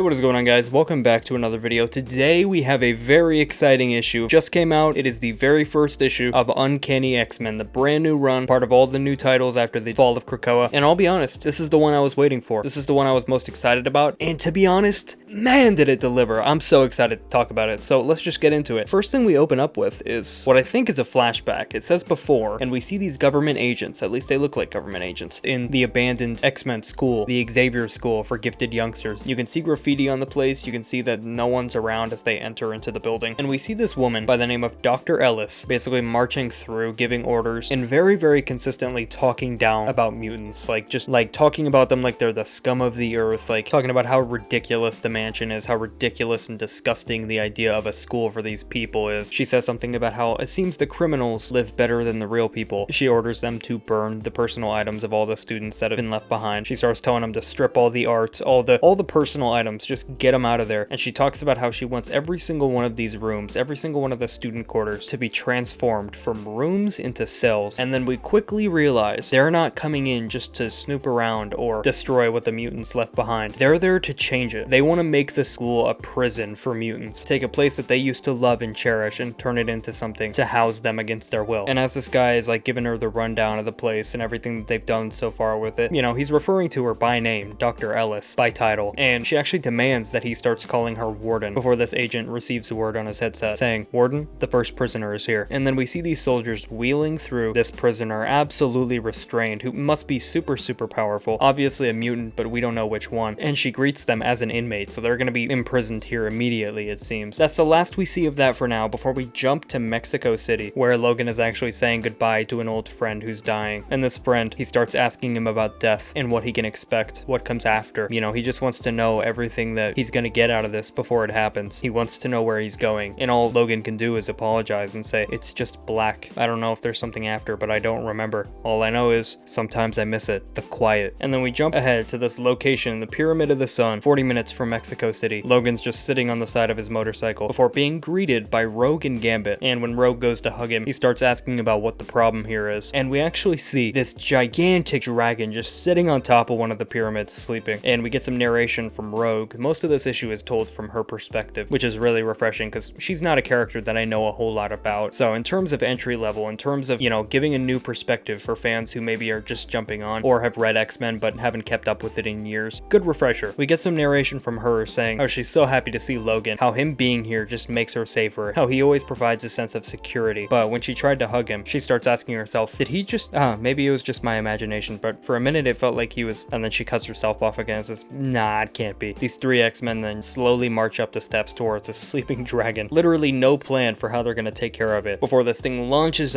What is going on, guys? Welcome back to another video. Today we have a very exciting issue. Just came out. It is the very first issue of Uncanny X-Men, the brand new run, part of all the new titles after the fall of Krakoa. And I'll be honest, this is the one I was waiting for. This is the one I was most excited about. And to be honest, man, did it deliver. I'm so excited to talk about it. So let's just get into it. First thing we open up with is what I think is a flashback. It says before, and we see these government agents, at least they look like government agents, in the abandoned X-Men school, the Xavier school for gifted youngsters. You can see graffiti on the place. You can see that no one's around as they enter into the building. And we see this woman by the name of Dr. Ellis basically marching through, giving orders, and very consistently talking down about mutants. Just talking about them like they're the scum of the earth, like talking about how ridiculous the mansion is, how ridiculous and disgusting the idea of a school for these people is. She says something about how it seems the criminals live better than the real people. She orders them to burn the personal items of all the students that have been left behind. She starts telling them to strip all the art, all the personal items, just get them out of there. And she talks about how she wants every single one of these rooms, every single one of the student quarters to be transformed from rooms into cells. And then we quickly realize they're not coming in just to snoop around or destroy what the mutants left behind. They're there to change it. They want to make the school a prison for mutants, take a place that they used to love and cherish and turn it into something to house them against their will. And as this guy is giving her the rundown of the place and everything that they've done so far with it, you know, he's referring to her by name, Dr. Ellis, by title, and she actually demands that he starts calling her Warden before this agent receives a word on his headset saying, "Warden, the first prisoner is here." And then we see these soldiers wheeling through this prisoner, absolutely restrained, who must be super powerful, obviously a mutant, but we don't know which one. And she greets them as an inmate, so they're going to be imprisoned here immediately, it seems. That's the last we see of that for now, before we jump to Mexico City, where Logan is actually saying goodbye to an old friend who's dying. And this friend, he starts asking him about death and what he can expect, what comes after. You know, he just wants to know everything that he's going to get out of this before it happens. He wants to know where he's going. And all Logan can do is apologize and say, "It's just black. I don't know if there's something after, but I don't remember. All I know is sometimes I miss it, the quiet." And then we jump ahead to this location, the Pyramid of the Sun, 40 minutes from Mexico City. Logan's just sitting on the side of his motorcycle before being greeted by Rogue and Gambit. And when Rogue goes to hug him, he starts asking about what the problem here is. And we actually see this gigantic dragon just sitting on top of one of the pyramids sleeping. And we get some narration from Rogue. Most of this issue is told from her perspective, which is really refreshing because she's not a character that I know a whole lot about. So in terms of entry level, in terms of, you know, giving a new perspective for fans who maybe are just jumping on or have read X-Men but haven't kept up with it in years, good refresher. We get some narration from her saying how she's so happy to see Logan, how him being here just makes her safer, how he always provides a sense of security. But when she tried to hug him, she starts asking herself, did he just, maybe it was just my imagination, but for a minute it felt like he was, and then she cuts herself off again and says, nah, it can't be. These three X-Men then slowly march up the steps towards a sleeping dragon. Literally no plan for how they're gonna take care of it before this thing launches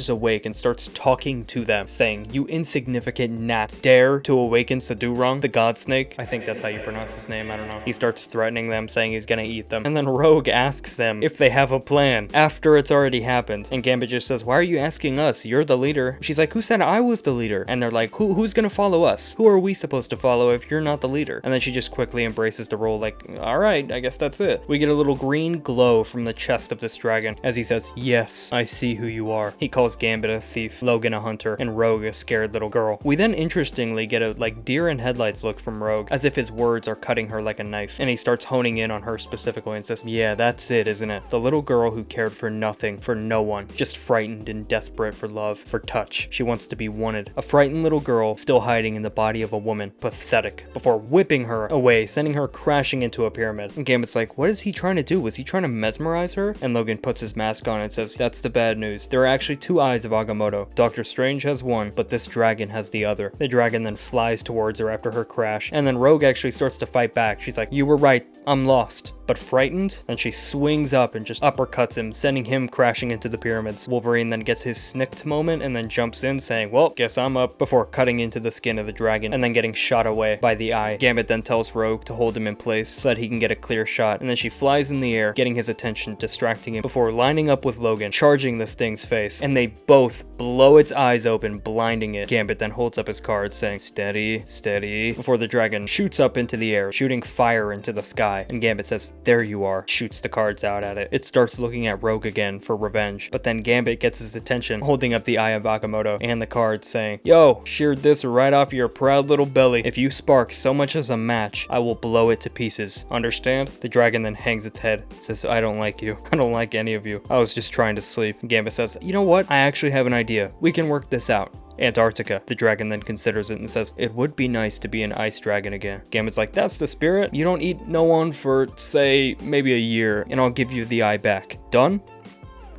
awake and starts talking to them, saying, "You insignificant gnats, dare to awaken Sadurong, the god snake." I think that's how you pronounce his name, I don't know. He starts threatening them, saying he's gonna eat them. And then Rogue asks them if they have a plan after it's already happened. And Gambit just says, "Why are you asking us? You're the leader." She's like, "Who said I was the leader?" And they're like, who's gonna follow us? Who are we supposed to follow if you're not the leader? And then she just quickly embraces the role like, all right, I guess that's it. We get a little green glow from the chest of this dragon as he says, "Yes, I see who you are." He calls Gambit a thief, Logan a hunter, and Rogue a scared little girl. We then interestingly get a deer in headlights look from Rogue, as if his words are cutting her like a knife. And he starts honing in on her specifically and says, "Yeah, that's it, isn't it? The little girl who cared for nothing, for no one, just frightened and desperate for love, for touch. She wants to be wanted. A frightened little girl still hiding in the body of a woman. Pathetic." Before whipping her away, sending her crashing into a pyramid. And Gambit's like, what is he trying to do? Was he trying to mesmerize her? And Logan puts his mask on and says, "That's the bad news. There are actually two eyes of Agamotto. Doctor Strange has one, but this dragon has the other." The dragon then flies towards her after her crash. And then Rogue actually starts to fight back. She's like, "You were right. I'm lost, but frightened." And she swings up and just uppercuts him, sending him crashing into the pyramids. Wolverine then gets his snicked moment and then jumps in saying, "Well, guess I'm up," before cutting into the skin of the dragon and then getting shot away by the eye. Gambit then tells Rogue to hold him in place so that he can get a clear shot, and then she flies in the air, getting his attention, distracting him before lining up with Logan, charging this thing's face, and they both blow its eyes open, blinding it. Gambit then holds up his card saying, "Steady, steady," before the dragon shoots up into the air, shooting fire into the sky. And Gambit says, There you are. Shoots the cards out at it. It starts looking at Rogue again for revenge, but then Gambit gets his attention, holding up the Eye of Agamotto and the cards saying, "Yo, sheared this right off your proud little belly. If you spark so much as a match, I will blow it to pieces. Understand?" The dragon then hangs its head, says, "I don't like you. I don't like any of you. I was just trying to sleep." Gambit says, "You know what? I actually have an idea. We can work this out. Antarctica." The dragon then considers it and says, "It would be nice to be an ice dragon again." Gambit's like, "That's the spirit. You don't eat no one for, say, maybe a year, and I'll give you the eye back. Done?"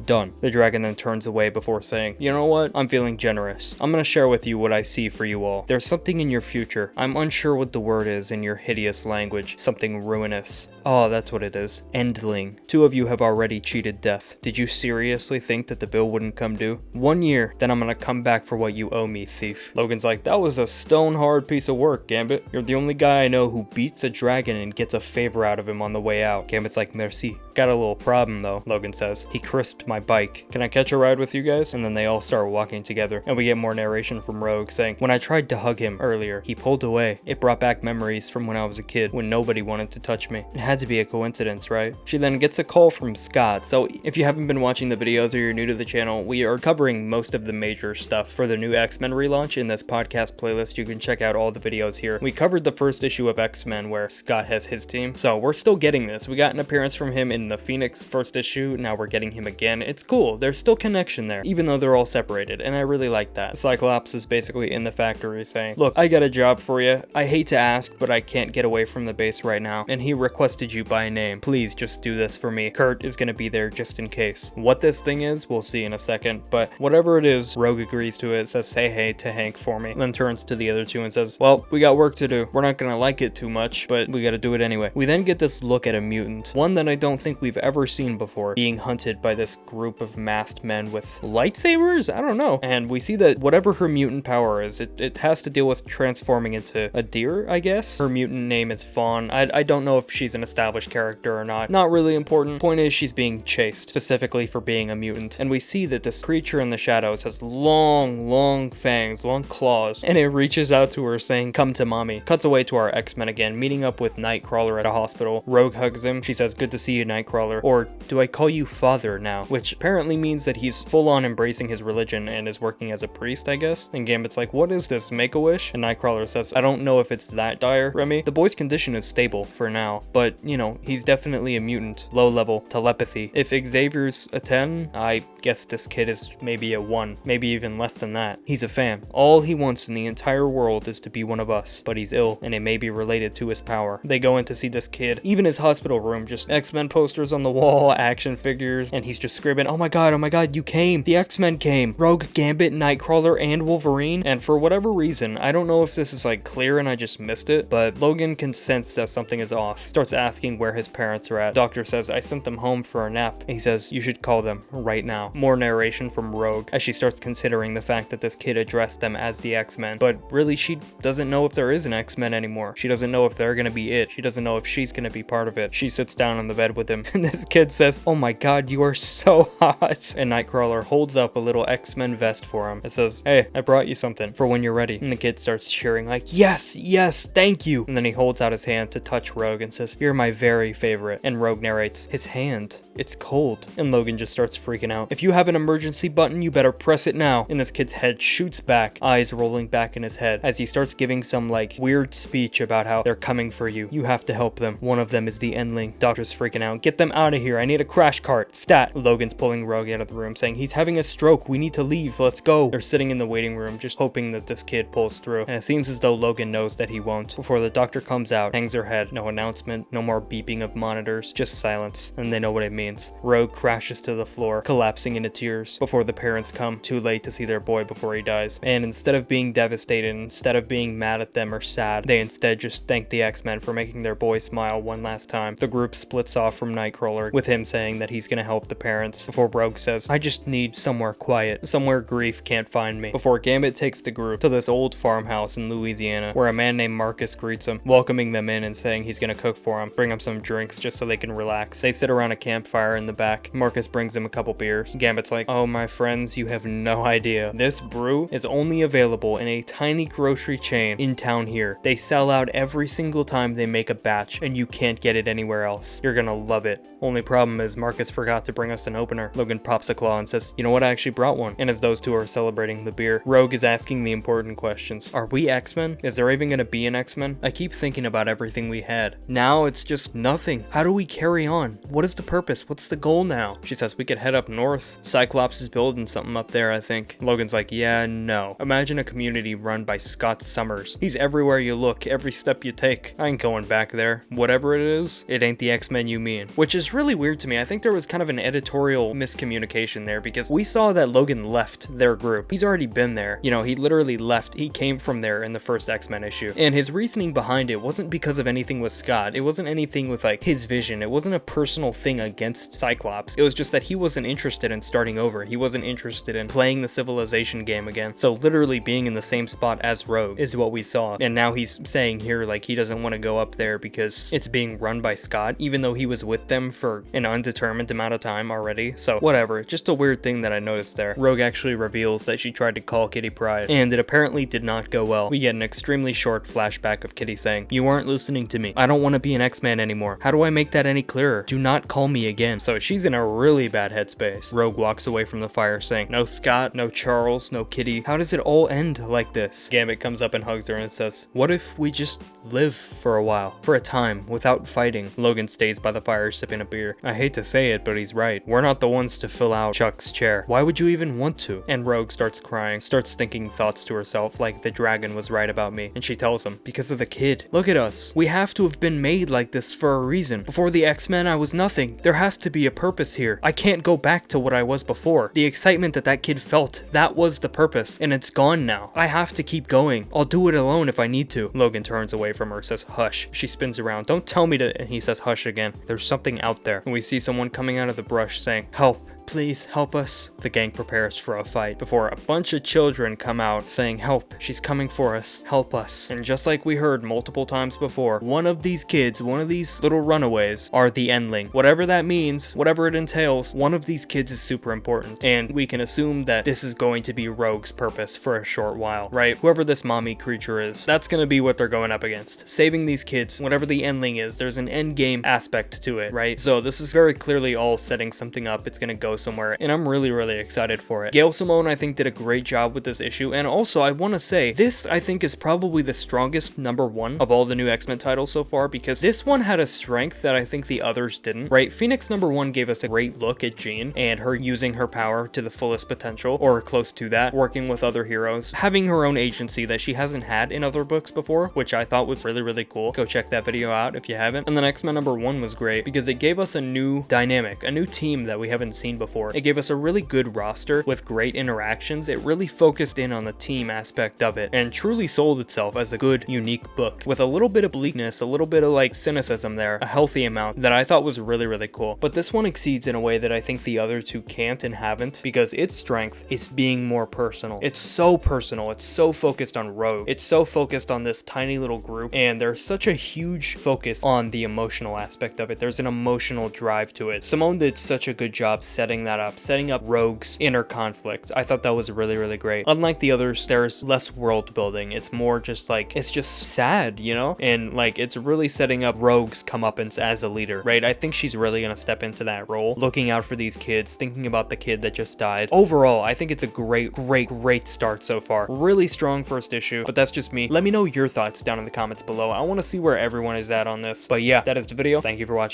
Done. The dragon then turns away before saying, "You know what? I'm feeling generous. I'm gonna share with you what I see for you all. There's something in your future. I'm unsure what the word is in your hideous language. Something ruinous. Oh, that's what it is. Endling. 2 of you have already cheated death. Did you seriously think that the bill wouldn't come due? 1 year, then I'm gonna come back for what you owe me, thief." Logan's like, "That was a stone hard piece of work, Gambit. You're the only guy I know who beats a dragon and gets a favor out of him on the way out." Gambit's like, "Merci. Got a little problem though," Logan says. "He crisped my bike. Can I catch a ride with you guys?" And then they all start walking together, and we get more narration from Rogue saying, "When I tried to hug him earlier, he pulled away. It brought back memories from when I was a kid, when nobody wanted to touch me. It had to be a coincidence, right?" She then gets a call from Scott. So if you haven't been watching the videos or you're new to the channel, we are covering most of the major stuff for the new X-Men relaunch in this podcast playlist. You can check out all the videos here. We covered the first issue of X-Men where Scott has his team, so we're still getting this. We got an appearance from him in the Phoenix first issue, now we're getting him again. It's cool. There's still connection there, even though they're all separated, and I really like that. Cyclops is basically in the factory saying, "Look, I got a job for you. I hate to ask, but I can't get away from the base right now, and he requested you by name. Please just do this for me. Kurt is gonna be there just in case." What this thing is, we'll see in a second, but whatever it is, Rogue agrees to it, says, "Say hey to Hank for me," then turns to the other 2 and says, "Well, we got work to do. We're not gonna like it too much, but we gotta do it anyway." We then get this look at a mutant, one that I don't think we've ever seen before, being hunted by this group of masked men with lightsabers? I don't know. And we see that whatever her mutant power is, it has to deal with transforming into a deer, I guess. Her mutant name is Fawn. I don't know if she's an established character or not. Not really important. Point is, she's being chased, specifically for being a mutant. And we see that this creature in the shadows has long fangs, long claws, and it reaches out to her saying, "Come to mommy." Cuts away to our X-Men again, meeting up with Nightcrawler at a hospital. Rogue hugs him. She says, "Good to see you, Nightcrawler." Or do I call you father now? Which apparently means that he's full on embracing his religion and is working as a priest, I guess. And Gambit's like, "What is this, Make-A-Wish?" And Nightcrawler says, "I don't know if it's that dire, Remy. The boy's condition is stable for now, but you know, he's definitely a mutant. Low level telepathy. If Xavier's a 10, I guess this kid is maybe a 1, maybe even less than that. He's a fan. All he wants in the entire world is to be one of us, but he's ill and it may be related to his power." They go in to see this kid. Even his hospital room, just X-Men posters on the wall, action figures, and he's just screaming, oh my god, you came. The X-Men came. Rogue, Gambit, Nightcrawler, and Wolverine." And for whatever reason, I don't know if this is like clear and I just missed it, but Logan can sense that something is off. Starts asking where his parents are at. Doctor says, "I sent them home for a nap." He says, "You should call them right now." More narration from Rogue as she starts considering the fact that this kid addressed them as the X-Men, but really she doesn't know if there is an X-Men anymore. She doesn't know if they're gonna be it. She doesn't know if she's gonna be part of it. She sits down on the bed with him, and this kid says, "Oh my god, you are so hot." And Nightcrawler holds up a little X-Men vest for him. It says, "Hey, I brought you something for when you're ready." And the kid starts cheering like, "Yes, yes, thank you." And then he holds out his hand to touch Rogue and says, "You're my very favorite." And Rogue narrates, "His hand, it's cold." And Logan just starts freaking out. "If you have an emergency button, you better press it now." And this kid's head shoots back, eyes rolling back in his head, as he starts giving some like weird speech about how they're coming for you. You have to help them. One of them is the Endling. Doctor's freaking out. "Get them out of here. I need a crash cart. Stat." Logan's pulling Rogue out of the room saying, "He's having a stroke. We need to leave. Let's go." They're sitting in the waiting room just hoping that this kid pulls through. And it seems as though Logan knows that he won't. Before the doctor comes out, hangs her head. No announcement, no more beeping of monitors, just silence. And they know what it means. Rogue crashes to the floor, collapsing into tears before the parents come, too late to see their boy before he dies. And instead of being devastated, instead of being mad at them or sad, they instead just thank the X-Men for making their boy smile one last time. The group splits off from Nightcrawler, with him saying that he's gonna help the parents, before Rogue says, "I just need somewhere quiet, somewhere grief can't find me." Before Gambit takes the group to this old farmhouse in Louisiana, where a man named Marcus greets him, welcoming them in and saying he's gonna cook for him. bring them some drinks just so they can relax. They sit around a campfire in the back. Marcus brings them a couple beers. Gambit's like, oh, my friends, you have no idea. This brew is only available in a tiny grocery chain in town here. They sell out every single time they make a batch, and you can't get it anywhere else. You're gonna love it. Only problem is Marcus forgot to bring us an opener. Logan pops a claw and says, you know what, I actually brought one. And as those two are celebrating the beer, Rogue is asking the important questions. Are we X-Men? Is there even gonna be an X-Men? I keep thinking about everything we had. Now it's just nothing. How do we carry on? What is the purpose? What's the goal now? She says we could head up north. Cyclops is building something up there, I think. Logan's like, yeah, no. Imagine a community run by Scott Summers. He's everywhere you look, every step you take. I ain't going back there. Whatever it is, it ain't the X-Men you mean. Which is really weird to me. I think there was kind of an editorial miscommunication there because we saw that Logan left their group. He's already been there. You know, he literally left. He came from there in the first X-Men issue. And his reasoning behind it wasn't because of anything with Scott. It wasn't anything with like his vision. It wasn't a personal thing against Cyclops. It was just that he wasn't interested in starting over. He wasn't interested in playing the Civilization game again. So literally being in the same spot as Rogue is what we saw. And now he's saying here like he doesn't want to go up there because it's being run by Scott, even though he was with them for an undetermined amount of time already. So whatever, just a weird thing that I noticed there. Rogue actually reveals that she tried to call Kitty Pryde, and it apparently did not go well. We get an extremely short flashback of Kitty saying, you aren't listening to me. I don't want to be an X-Man anymore. How do I make that any clearer? Do not call me again. So she's in a really bad headspace. Rogue walks away from the fire saying, no Scott, no Charles, no Kitty. How does it all end like this? Gambit comes up and hugs her and says, what if we just live for a while, for a time, without fighting? Logan stays by the fire sipping a beer. I hate to say it, but he's right. We're not the ones to fill out Chuck's chair. Why would you even want to? And Rogue starts crying, starts thinking thoughts to herself like the dragon was right about me. And she tells him, because of the kid. Look at us. We have to have been made like this for a reason. Before the X-Men, I was nothing. There has to be a purpose here. I can't go back to what I was before. The excitement that kid felt, that was the purpose, and it's gone now. I have to keep going. I'll do it alone if I need to. Logan turns away from her, says, hush. She spins around. Don't tell me to, and he says, hush again. There's something out there. And we see someone coming out of the brush saying, help. Please help us. The gang prepares for a fight before a bunch of children come out saying, help, she's coming for us, help us. And just like we heard multiple times before, one of these kids, one of these little runaways are the endling. Whatever that means, whatever it entails, one of these kids is super important. And we can assume that this is going to be Rogue's purpose for a short while, right? Whoever this mommy creature is, that's going to be what they're going up against. Saving these kids, whatever the endling is, there's an end game aspect to it, right? So this is very clearly all setting something up. It's going to go somewhere, and I'm really excited for it. Gail Simone, I think, did a great job with this issue, and also I want to say this, I think, is probably the strongest #1 of all the new X-Men titles so far, because this one had a strength that I think the others didn't, right? Phoenix #1 gave us a great look at Jean and her using her power to the fullest potential, or close to that, working with other heroes, having her own agency that she hasn't had in other books before, which I thought was really cool. Go check that video out if you haven't. And then X-Men #1 was great because it gave us a new dynamic, a new team that we haven't seen before. It gave us a really good roster with great interactions. It really focused in on the team aspect of it and truly sold itself as a good, unique book with a little bit of bleakness, a little bit of like cynicism there, a healthy amount that I thought was really cool. But this one exceeds in a way that I think the other two can't and haven't, because its strength is being more personal. It's so personal. It's so focused on Rogue. It's so focused on this tiny little group, and there's such a huge focus on the emotional aspect of it. There's an emotional drive to it. Simone did such a good job setting that up, setting up Rogue's inner conflict. I thought that was really great. Unlike the others, there's less world building. It's more just like, it's just sad, you know? And like, it's really setting up Rogue's comeuppance as a leader, right? I think she's really gonna step into that role, looking out for these kids, thinking about the kid that just died. Overall, I think it's a great start so far. Really strong first issue, but that's just me. Let me know your thoughts down in the comments below. I want to see where everyone is at on this. But yeah, that is the video. Thank you for watching.